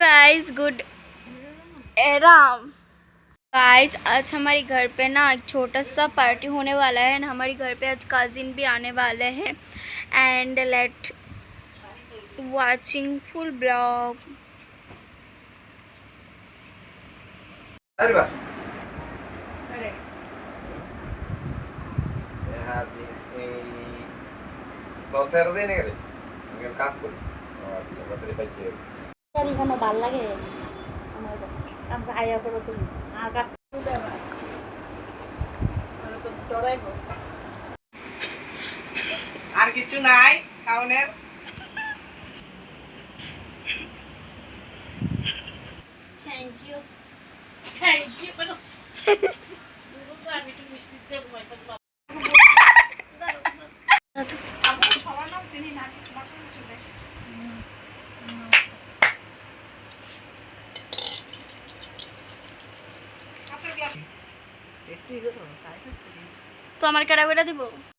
Guys good एराम guys आज हमारे घर पे ना एक छोटा सा पार्टी होने वाला है ना। हमारे घर पे आज कजिन भी आने वाले हैं and let watching full blog. अरे वाह স্পন্সর দেন গেলে আমি কাজ করি আচ্ছা বাতরে পাইছে গাড়ি কেন ভাল লাগে আমার কাম আয়া করো তুমি আর কাজ করতে দেবা মানে তো ডরাইবো আর কিছু নাই খাওনের থ্যাংক ইউ বলো দুটো আমি একটু মিষ্টি দেব হয়তো আমি সবার নাম চিনি না তোমার কাছে শুনে তো আমার কেডা কইরা দিব।